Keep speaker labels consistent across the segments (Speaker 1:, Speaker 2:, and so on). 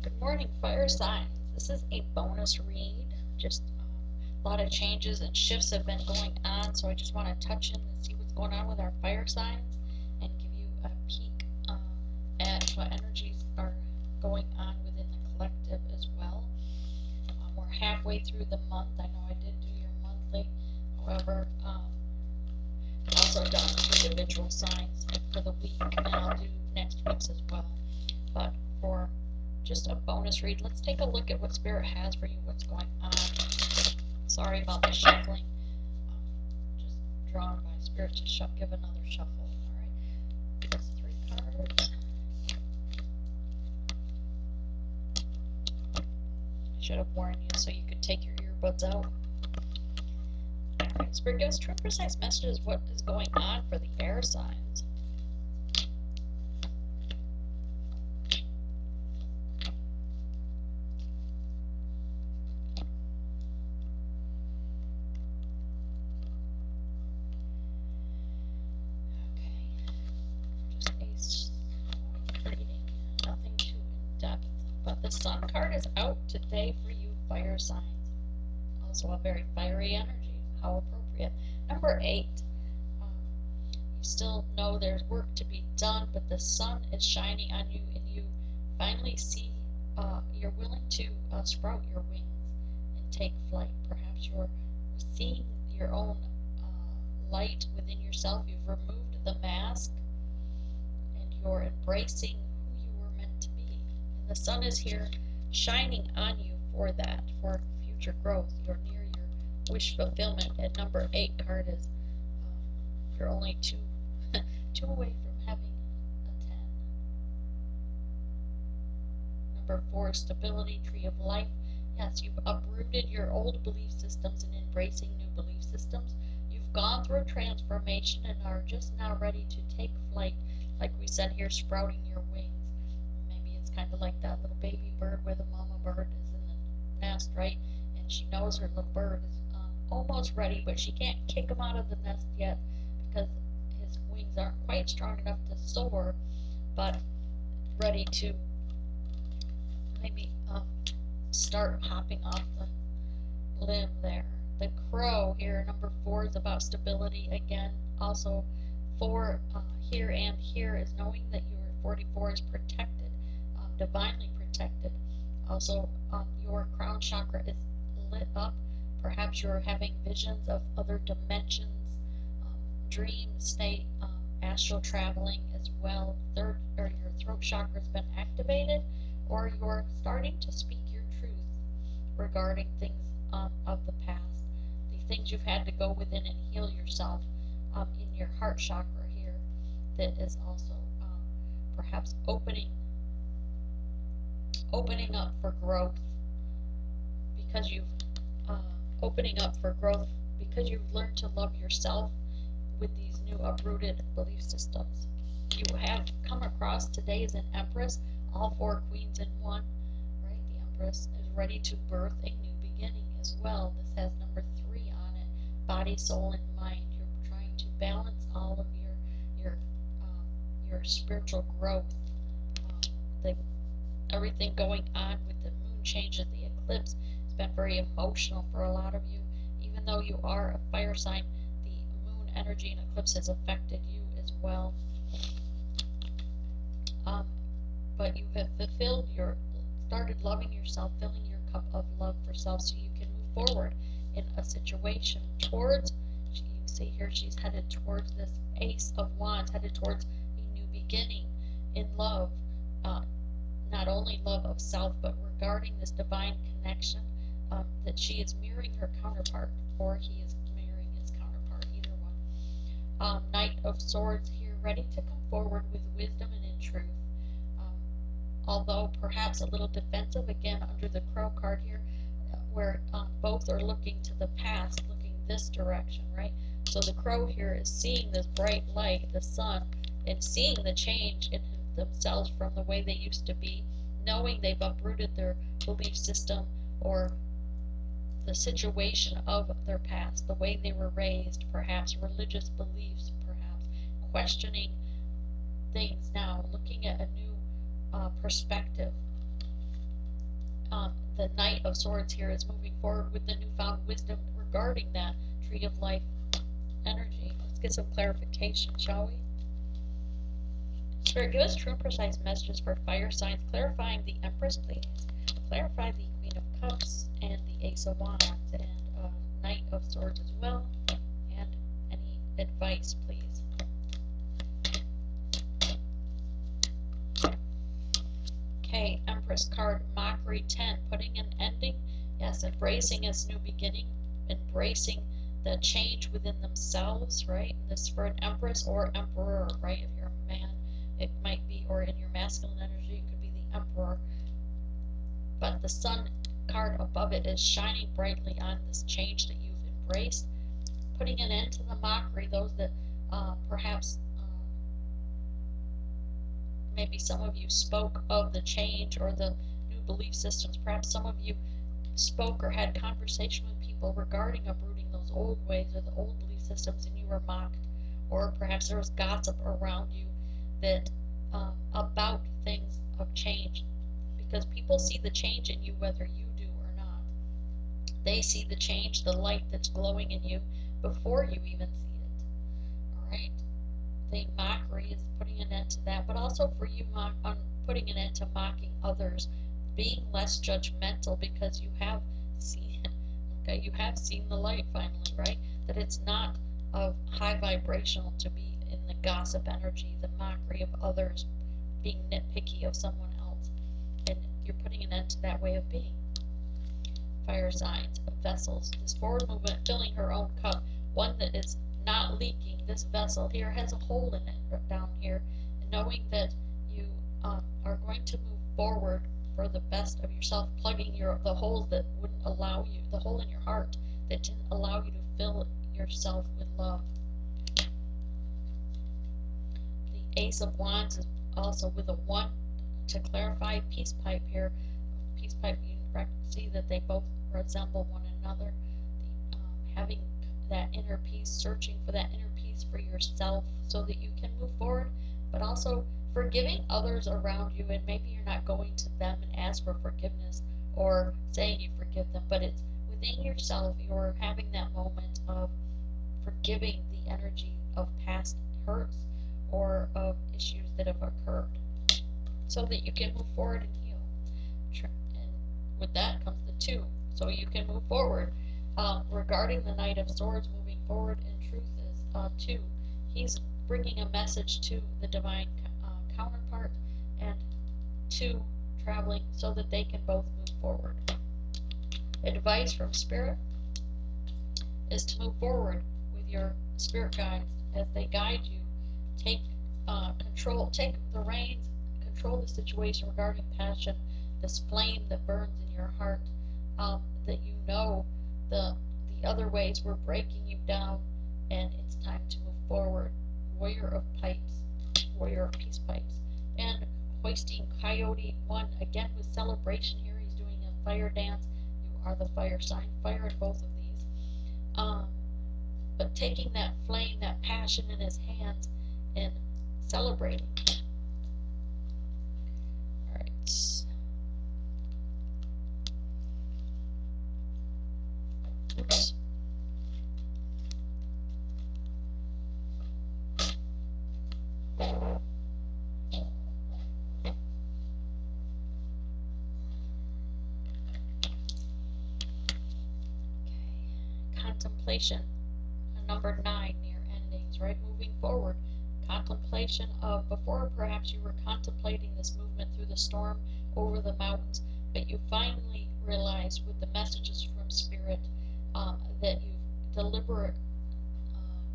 Speaker 1: Good morning, fire signs. This is a bonus read. Just a lot of changes and shifts have been going on, so I just want to touch in and see what's going on with our fire signs and give you a peek at what energies are going on within the collective as well. We're halfway through the month. I know I did do your monthly, however, I've also done individual signs for the week, and I'll do next week's as well. But for just a bonus read, let's take a look at what Spirit has for you, what's going on. Sorry about the shuffling. Just drawn by Spirit to give another shuffle. All right, that's 3 cards. I should have warned you so you could take your earbuds out. All right, Spirit, give us true and precise messages. What is going on for the air signs? Nothing too in-depth, but the Sun card is out today for you fire signs. Also a very fiery energy. How appropriate. Number 8. You still know there's work to be done, but the sun is shining on you, and you finally see you're willing to sprout your wings and take flight. Perhaps you're seeing your own light within yourself. You've removed the mask and you're embracing who you were meant to be. And the sun is here shining on you for that, for future growth. You're near your wish fulfillment. And number 8 card is you're only two away from having a 10. Number 4, stability, tree of life. Yes, you've uprooted your old belief systems and embracing new belief systems. You've gone through transformation and are just now ready to take flight. Like we said here, sprouting your wings. Maybe it's kind of like that little baby bird where the mama bird is in the nest, right? And she knows her little bird is almost ready, but she can't kick him out of the nest yet because his wings aren't quite strong enough to soar, but ready to maybe start hopping off the limb there. The crow here, number 4, is about stability again. Also, 4 here and here is knowing that your 44 is protected, divinely protected. Also, your crown chakra is lit up. Perhaps you're having visions of other dimensions, dream state, astral traveling as well. Your throat chakra has been activated, or you're starting to speak your truth regarding things of the past, the things you've had to go within and heal yourself in your heart chakra here. That is also perhaps opening up for growth because you've opening up for growth because you've learned to love yourself with these new uprooted belief systems. You have come across today as an Empress, all 4 queens in one, right? The Empress is ready to birth a new beginning as well. This has number 3 on it, body, soul, and mind. You're trying to balance all of your spiritual growth. Everything going on with the moon changes, the eclipse, has been very emotional for a lot of you. Even though you are a fire sign, the moon energy and eclipse has affected you as well. But you have started loving yourself, filling your cup of love for self so you can move forward in a situation towards, you see here, she's headed towards this Ace of Wands, headed towards a new beginning in love. Not only love of self, but regarding this divine connection that she is mirroring her counterpart, or he is mirroring his counterpart, either one. Knight of Swords here, ready to come forward with wisdom and in truth. Although perhaps a little defensive, again, under the Crow card here, where both are looking to the past, looking this direction, right? So the Crow here is seeing this bright light, the sun, and seeing the change in themselves from the way they used to be, knowing they've uprooted their belief system or the situation of their past, the way they were raised, perhaps religious beliefs, perhaps questioning things now, looking at a new perspective. of Swords here is moving forward with the newfound wisdom regarding that Tree of Life energy. Let's get some clarification, shall we? Spirit, give us true and precise messages for fire signs, clarifying the Empress, please. Clarify the Queen of Cups and the Ace of Wands and Knight of Swords as well. And any advice, please. Okay, Empress card, Mockery 10, putting an ending, yes, embracing its new beginning, embracing the change within themselves, right? This is for an Empress or Emperor, right? If you're a man, it might be, or in your masculine energy, it could be the Emperor. But the Sun card above it is shining brightly on this change that you've embraced, putting an end to the mockery, those that perhaps maybe some of you spoke of the change or the new belief systems. Perhaps some of you spoke or had conversation with people regarding uprooting those old ways or the old belief systems, and you were mocked. Or perhaps there was gossip around you that about things of change, because people see the change in you whether you do or not. They see the change, the light that's glowing in you before you even see it. All right. The mockery is putting an end to that, but also for you putting an end to mocking others, being less judgmental, because you have seen it. Okay, you have seen the light finally, right? That it's not of high vibrational to be in the gossip energy, the mockery of others, being nitpicky of someone else, and you're putting an end to that way of being. Fire signs, vessels, this forward movement, filling her own cup, one that is not leaking. This vessel here has a hole in it down here, and knowing that you are going to move forward for the best of yourself, plugging the holes that wouldn't allow you, the hole in your heart that didn't allow you to fill yourself with love. The Ace of Wands is also with a 1 to clarify peace pipe here. Peace pipe, you see that they both resemble one another. Having that inner peace, searching for that inner peace for yourself so that you can move forward, but also forgiving others around you. And maybe you're not going to them and ask for forgiveness or saying you forgive them, but it's within yourself. You're having that moment of forgiving the energy of past hurts or of issues that have occurred so that you can move forward and heal. And with that comes the 2, so you can move forward. Regarding the Knight of Swords, moving forward in truth is 2. He's bringing a message to the divine counterpart, and 2 traveling so that they can both move forward. Advice from Spirit is to move forward with your spirit guides as they guide you. Take control, take the reins, control the situation regarding passion, this flame that burns in your heart, that you know the other ways were breaking you down, and it's time to move forward. Warrior of Pipes, Warrior of Peace Pipes, and Hoisting Coyote 1, again with celebration here. He's doing a fire dance. You are the fire sign, fire in both of these. But taking that flame, that passion in his hands and celebrating. All right. Oops. Contemplation, number 9 near endings, right? Moving forward. Contemplation of, before perhaps you were contemplating this movement through the storm over the mountains, but you finally realized with the messages from Spirit that you've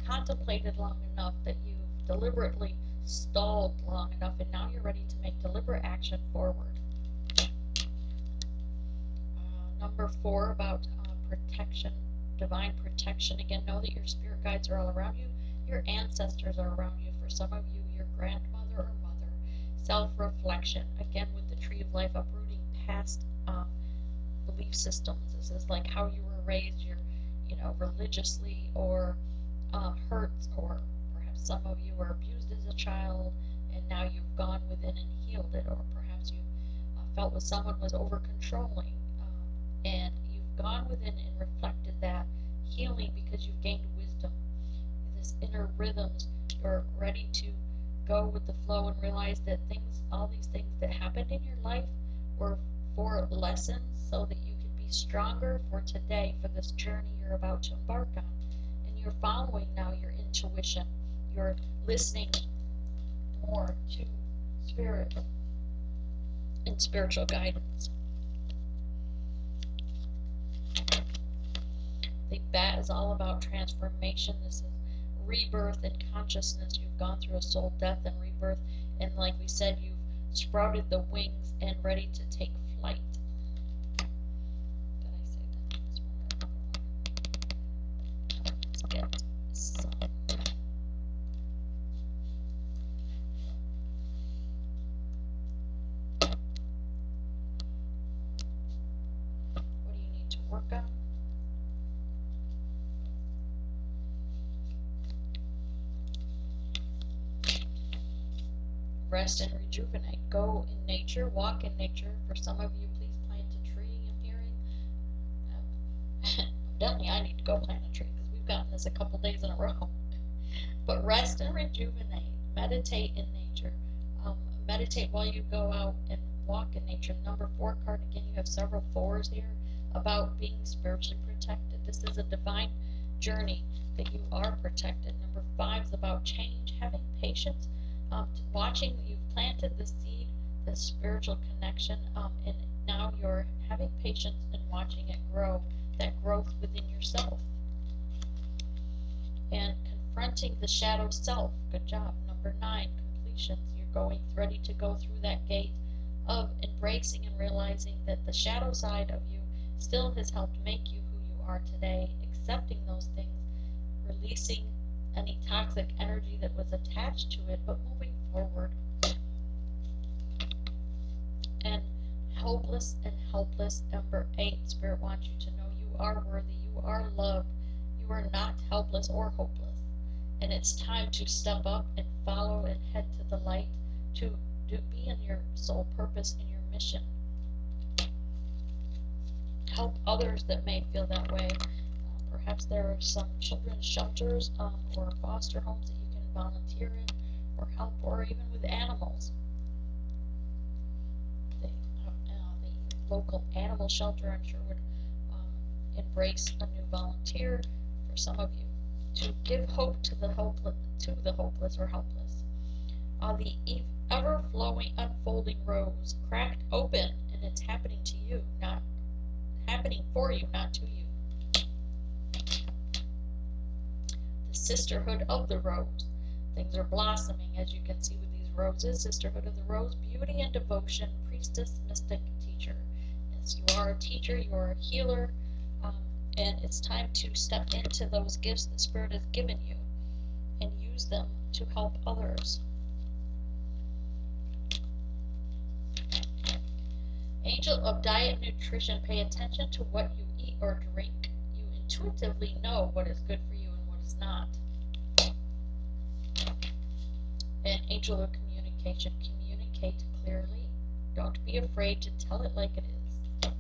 Speaker 1: contemplated long enough, that you've deliberately stalled long enough, and now you're ready to make deliberate action forward. Number 4, about protection, divine protection. Again, know that your spirit guides are all around you. Your ancestors are around you. For some of you, your grandmother or mother. Self-reflection. Again, with the Tree of Life, uprooting past belief systems. This is like how you were raised, religiously, or hurt, or perhaps some of you were abused as a child, and now you've gone within and healed it, or perhaps you felt that someone was over controlling. And you've gone within and reflected that healing because you've gained wisdom, this inner rhythms. You're ready to go with the flow and realize that all these things that happened in your life were for lessons so that you can be stronger for today, for this journey you're about to embark on. And you're following now your intuition. You're listening more to spirit and spiritual guidance. The bat is all about transformation. This is rebirth and consciousness. You've gone through a soul death and rebirth, and like we said, you've sprouted the wings and ready to take flight. Did I say that? Let's get some. What do you need to work on? Rest and rejuvenate. Go in nature, walk in nature. For some of you, please plant a tree. I'm hearing. Definitely, I need to go plant a tree because we've gotten this a couple days in a row. But rest and rejuvenate. Meditate in nature. Meditate while you go out and walk in nature. Number 4 card, again, you have several 4s here about being spiritually protected. This is a divine journey that you are protected. Number 5 is about change, having patience. Watching, you've planted the seed, the spiritual connection, and now you're having patience and watching it grow, that growth within yourself. And confronting the shadow self. Good job. Number 9, completions. You're ready to go through that gate of embracing and realizing that the shadow side of you still has helped make you who you are today, accepting those things, releasing any toxic energy that was attached to it, but moving forward. And hopeless and helpless, number 8, Spirit wants you to know you are worthy, you are loved, you are not helpless or hopeless. And it's time to step up and follow and head to the light, to be in your soul purpose and your mission. Help others that may feel that way. Perhaps there are some children's shelters or foster homes that you can volunteer in or help, or even with animals. The local animal shelter, I'm sure, would embrace a new volunteer for some of you to give hope to the hopeless or helpless. The ever-flowing, unfolding rose cracked open, and it's happening to you, not happening for you, not to you. The sisterhood of the rose. Things are blossoming, as you can see with these roses. Sisterhood of the rose, beauty and devotion, priestess, mystic, teacher. Yes, you are a teacher, you are a healer, and it's time to step into those gifts that Spirit has given you and use them to help others. Angel of diet and nutrition, pay attention to what you eat or drink. You intuitively know what is good for you and what is not. And angel of communication, communicate clearly. Don't be afraid to tell it like it is.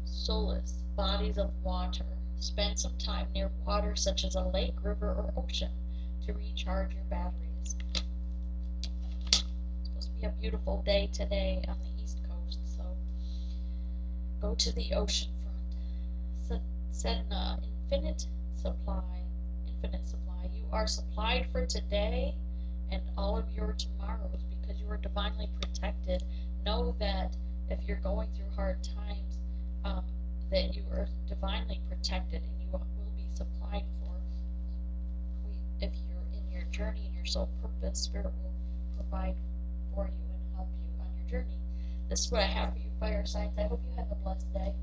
Speaker 1: Solace, bodies of water. Spend some time near water such as a lake, river, or ocean to recharge your batteries. It's supposed to be a beautiful day today on the East Coast, so go to the ocean front. Set an infinite supply. You are supplied for today and all of your tomorrows because you are divinely protected. Know that if you're going through hard times, that you are divinely protected and you will be supplied for. If you're in your journey and your soul purpose, Spirit will provide for you and help you on your journey. This is what I have for you, fire signs. I hope you have a blessed day.